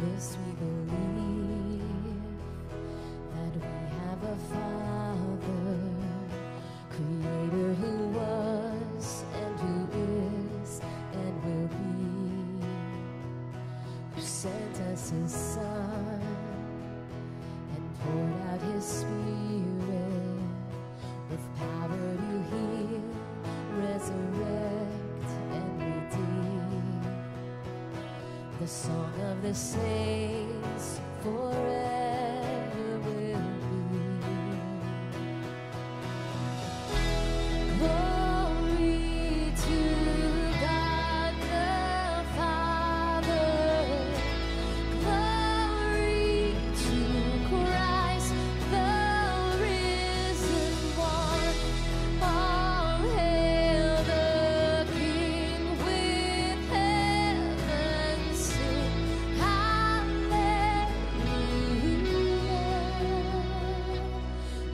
This we believe, that we have a Father, Creator who was and who is and will be, who sent us His Son and poured out His Spirit with power to heal, resurrect, and redeem. The song of the saints forever will be. Glory to God the Father. Glory to Christ the risen one. All hail the King, with heaven sing hallelujah.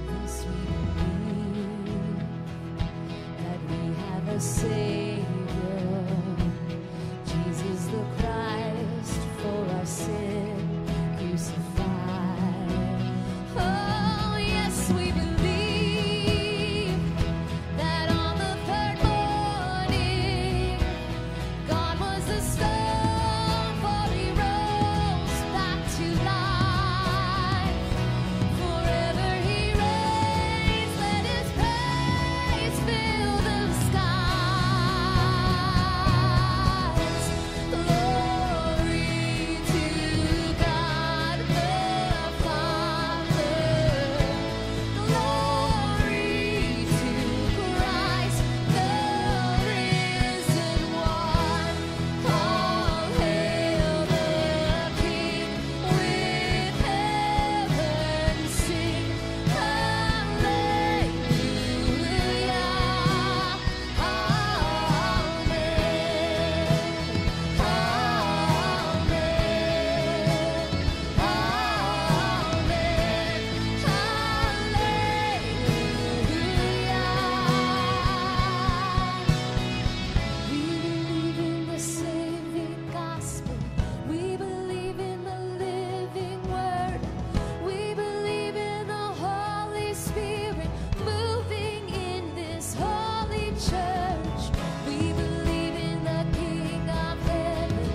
This we believe, that we have a Savior, Jesus the Christ, for our sin crucified. Oh, yes, we believe that on the third morning, God was the stone, for He rose back to life. Forever He reigns, let His praise fill the skies. Glory to God the Father. Glory to Christ the risen one. All hail the King, with heaven sing hallelujah. We believe in the saving gospel. We believe in the living word. We believe in the Holy Spirit moving in this holy church. We believe in the King of heaven.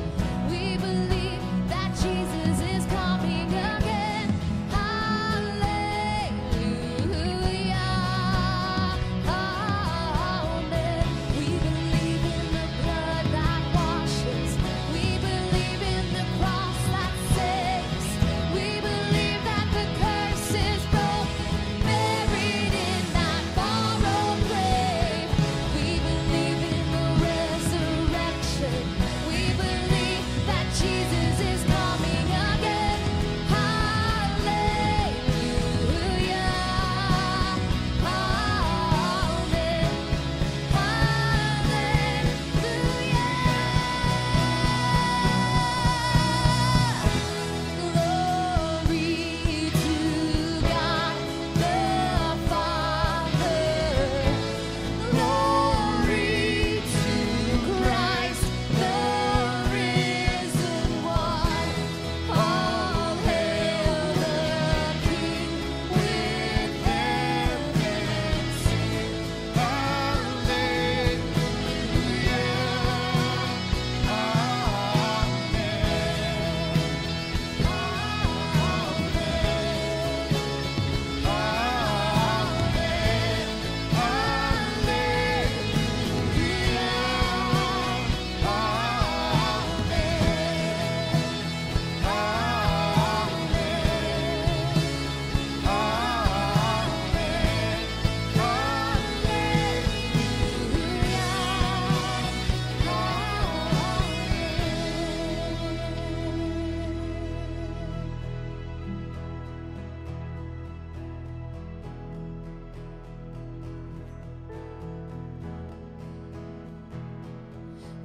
We believe that Jesus is coming again. Hallelujah. Amen. We believe in the blood that washes. We believe in the cross that saves. We believe that the curse is broken, buried in that borrowed grave. We believe in the resurrection. We believe that Jesus is coming again. Hallelujah. Glory to God the Father. Glory to Christ the risen one. All hail the King, with heaven sing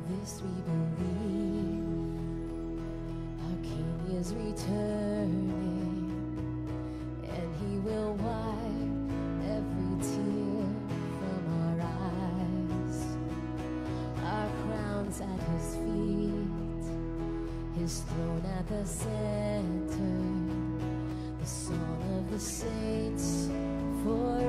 This we believe, our King is returning, and He will wipe every tear from our eyes. Our crowns at His feet, His throne at the center, the song of the saints forever.